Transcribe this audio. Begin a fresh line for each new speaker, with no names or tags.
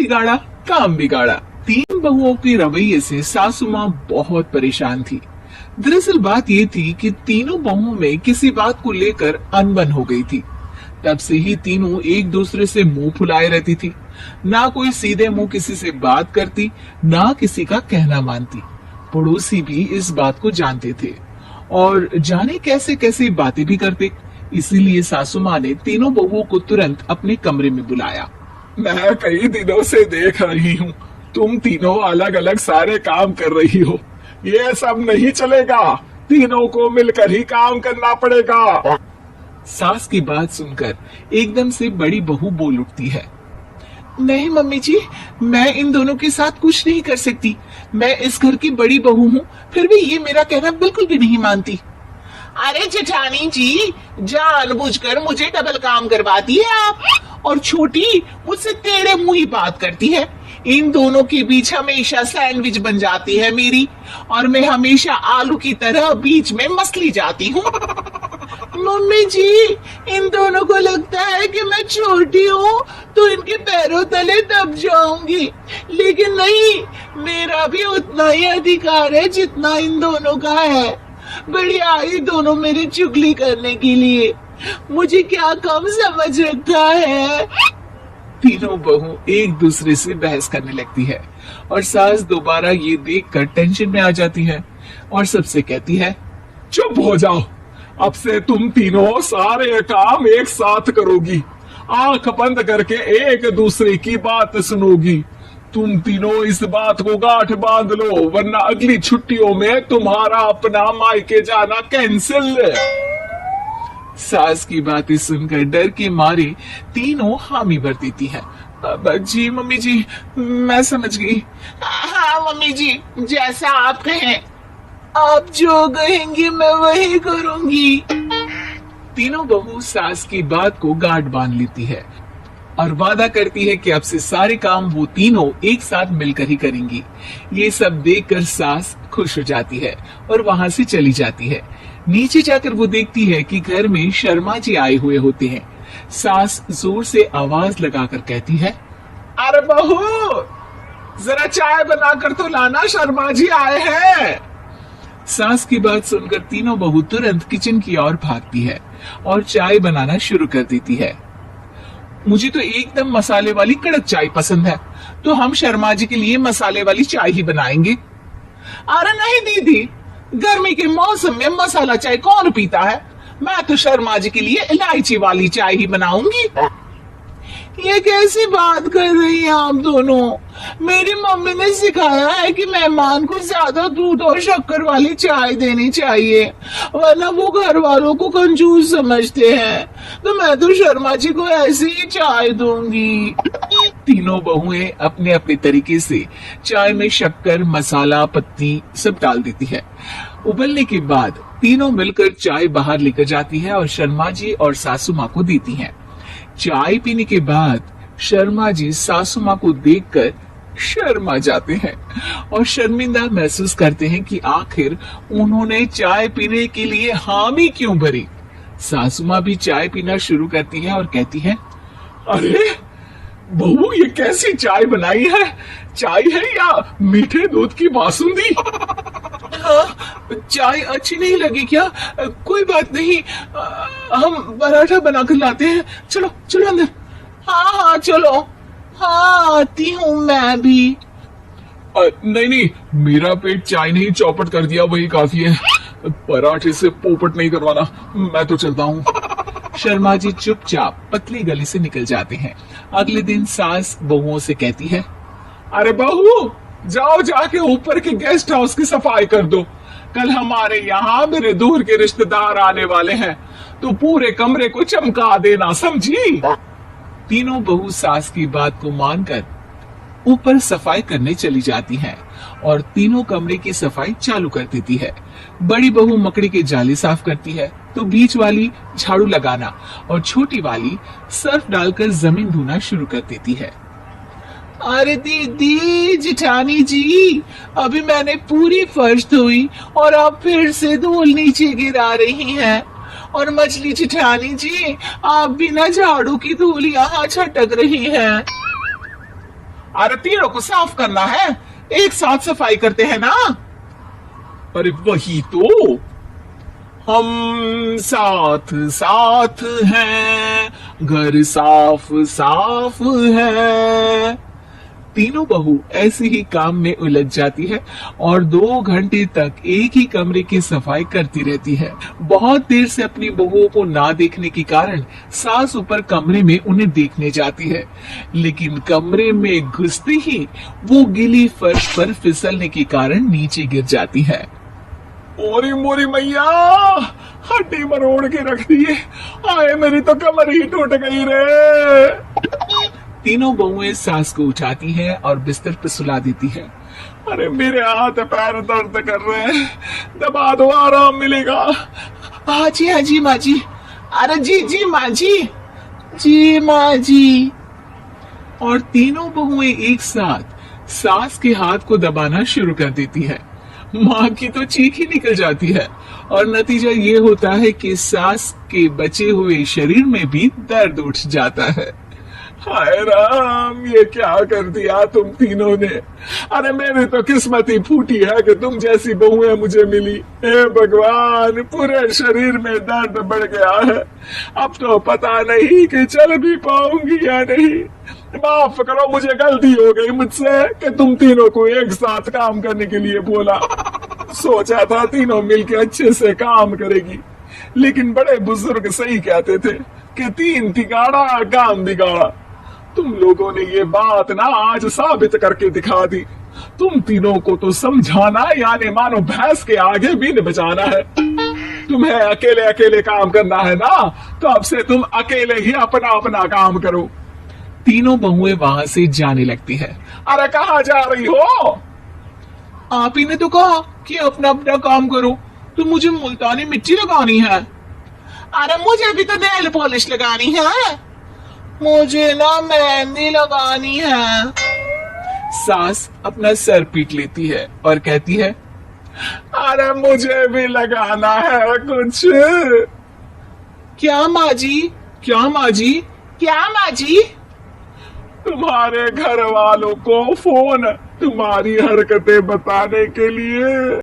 बिगाड़ा काम बिगाड़ा। तीन बहुओं के रवैये से सासू माँ बहुत परेशान थी। दरअसल बात ये थी कि तीनों बहुओं में किसी बात को लेकर अनबन हो गई थी। तब से ही तीनों एक दूसरे से मुंह फुलाए रहती थी। ना कोई सीधे मुंह किसी से बात करती, ना किसी का कहना मानती। पड़ोसी भी इस बात को जानते थे और जाने कैसे कैसे बातें भी करते। इसीलिए सासू माँ ने तीनों बहुओं को तुरंत अपने कमरे में बुलाया। मैं कई दिनों से देख रही हूँ, तुम तीनों अलग अलग सारे काम कर रही हो। ये सब नहीं चलेगा, तीनों को मिलकर ही काम करना पड़ेगा। सास की बात सुनकर एकदम से बड़ी बहू बोल उठती है। नहीं मम्मी जी, मैं इन दोनों के साथ कुछ नहीं कर सकती। मैं इस घर की बड़ी बहू हूँ, फिर भी ये मेरा कहना बिल्कुल भी नहीं मानती। अरे जेठानी जी, जानबूझकर मुझे डबल काम करवाती है आप, और छोटी मुझसे टेढ़े मुंह ही बात करती है। इन दोनों के बीच हमेशा सैंडविच बन जाती है मेरी, और मैं हमेशा आलू की तरह बीच में मसली जाती हूँ। मम्मी जी, इन दोनों को लगता है कि मैं छोटी हूँ तो इनके पैरों तले दब जाऊंगी, लेकिन नहीं, मेरा भी उतना ही अधिकार है जितना इन दोनों का है। बड़ी आई दोनों मेरी चुगली करने के लिए, मुझे क्या कम समझ रखा है। तीनों बहू एक दूसरे से बहस करने लगती है और सास दोबारा ये देखकर टेंशन में आ जाती है और सबसे कहती है, चुप हो जाओ, अब से तुम तीनों सारे काम एक साथ करोगी, आंख बंद करके एक दूसरे की बात सुनोगी। तुम तीनों इस बात को गांठ बांध लो, वरना अगली छुट्टियों में तुम्हारा अपना मायके जाना कैंसिल। सास की बातें सुनकर डर के मारे तीनों हामी भर देती है। जी मम्मी जी, मैं समझ गई। हाँ मम्मी जी, जैसा आप कहें, आप जो कहेंगी मैं वही करूंगी। तीनों बहू सास की बात को गांठ बांध लेती है और वादा करती है कि अब से सारे काम वो तीनों एक साथ मिलकर ही करेंगी। ये सब देखकर सास खुश हो जाती है और वहां से चली जाती है। नीचे जाकर वो देखती है कि घर में शर्मा जी आए हुए होते हैं। सास जोर से आवाज लगाकर कहती है, अरे बहू, जरा चाय बनाकर तो लाना, शर्मा जी आए हैं। सास की बात सुनकर तीनों बहू तुरंत किचन की ओर भागती है और चाय बनाना शुरू कर देती है। मुझे तो एकदम मसाले वाली कड़क चाय पसंद है, तो हम शर्मा जी के लिए मसाले वाली चाय ही बनाएंगे। अरे नहीं दीदी, गर्मी के मौसम में मसाला चाय कौन पीता है? मैं तो शर्मा जी के लिए इलायची वाली चाय ही बनाऊंगी। ये कैसी बात कर रही हैं आप दोनों? मेरी मम्मी ने सिखाया है कि मेहमान को ज्यादा दूध और शक्कर वाली चाय देनी चाहिए, वरना वो घर वालों को कंजूस समझते हैं। तो मैं तो शर्मा जी को ऐसी ही चाय दूंगी। तीनों बहुएं अपने अपने तरीके से चाय में शक्कर, मसाला, पत्ती सब डाल देती है। उबलने के बाद तीनों मिलकर चाय बाहर लेकर जाती है और शर्मा जी और सासू माँ को देती हैं। चाय पीने के बाद शर्मा जी सासू माँ को देखकर शर्मा जाते हैं और शर्मिंदा महसूस करते हैं कि आखिर उन्होंने चाय पीने के लिए हामी क्यों भरी। सासू माँ भी चाय पीना शुरू करती है और कहती है, अरे बहू, ये कैसी चाय बनाई है? चाय है या मीठे दूध की बासुंदी? चाय अच्छी नहीं लगी क्या? कोई बात नहीं, हम पराठा बनाकर लाते हैं। चलो चलो अंदर। हाँ हाँ चलो। हाँ आती हूँ मैं भी। नहीं नहीं, मेरा पेट चाय नहीं चौपट कर दिया वही काफी है, पराठे से पोपट नहीं करवाना। मैं तो चलता हूँ। शर्मा जी चुपचाप पतली गली से निकल जाते हैं। अगले दिन सास बहुओं से कहती है, अरे बहू, जाओ जाके ऊपर के गेस्ट हाउस की सफाई कर दो। कल हमारे यहाँ मेरे दूर के रिश्तेदार आने वाले हैं, तो पूरे कमरे को चमका देना, समझी? तीनों बहू सास की बात को मानकर ऊपर सफाई करने चली जाती हैं और तीनों कमरे की सफाई चालू कर देती है। बड़ी बहू मकड़ी के जाले साफ करती है, तो बीच वाली झाड़ू लगाना और छोटी वाली सर्फ डालकर जमीन धोना शुरू कर देती है। अरे दीदी, जेठानी जी, अभी मैंने पूरी फर्श धोई और आप फिर से धूल नीचे गिरा रही हैं। और मछली जेठानी जी, आप बिना झाड़ू की धूल यहाँ छटक रही हैं। अरे तीनों को साफ करना है, एक साथ सफाई करते हैं ना। अरे वही तो, हम साथ साथ हैं, घर साफ साफ है। तीनों बहू ऐसे ही काम में उलझ जाती है और 2 घंटे तक एक ही कमरे की सफाई करती रहती है। बहुत देर से अपनी बहुओं को ना देखने के कारण सास ऊपर कमरे में उन्हें देखने जाती है, लेकिन कमरे में घुसते ही वो गीली फर्श पर फिसलने के कारण नीचे गिर जाती है। ओरी मोरी मैया, हड्डी मरोड़ के रख दी, आए मेरी तो कमर ही टूट गई रे। तीनों बहुएं सास को उठाती है और बिस्तर पर सुला देती है। अरे मेरे हाथ पैर दर्द कर रहे हैं, दबा दो आराम मिलेगा। हाँ जी माँ जी। अरे जी माँ जी माँ जी। और तीनों बहुएं एक साथ सास के हाथ को दबाना शुरू कर देती है। माँ की तो चीख ही निकल जाती है और नतीजा ये होता है कि सास के बचे हुए शरीर में भी दर्द उठ जाता है। हाय राम, ये क्या कर दिया तुम तीनों ने। अरे मेरी तो किस्मत ही फूटी है कि तुम जैसी बहुएं मुझे मिली। हे भगवान, पूरे शरीर में दर्द बढ़ गया है, अब तो पता नहीं कि चल भी पाऊंगी या नहीं। माफ करो, मुझे गलती हो गई मुझसे कि तुम तीनों को एक साथ काम करने के लिए बोला। सोचा था तीनों मिलकर अच्छे से काम करेगी, लेकिन बड़े बुजुर्ग सही कहते थे कि 3 तिगाड़ा काम बिगाड़ा। तुम लोगों ने ये बात ना आज साबित करके दिखा दी। तुम तीनों को तो समझाना यानी मानो भैंस के आगे बीन बजाना है। तुम्हें अकेले अकेले काम करना है ना, तो अब से तुम अकेले ही अपना अपना काम करो। तीनों बहुएं वहां से जाने लगती है। अरे कहाँ जा रही हो? आप ही ने तो कहा कि अपना अपना काम करो, तो मुझे मुल्तानी मिट्टी लगानी है। अरे मुझे भी तो नेल पॉलिश लगानी है। मुझे ना मेहंदी लगानी है। सास अपना सर पीट लेती है और कहती है, अरे मुझे भी लगाना है कुछ। क्या माँ जी? क्या माँ जी? क्या माँ जी? तुम्हारे घर वालों को फोन तुम्हारी हरकतें बताने के लिए।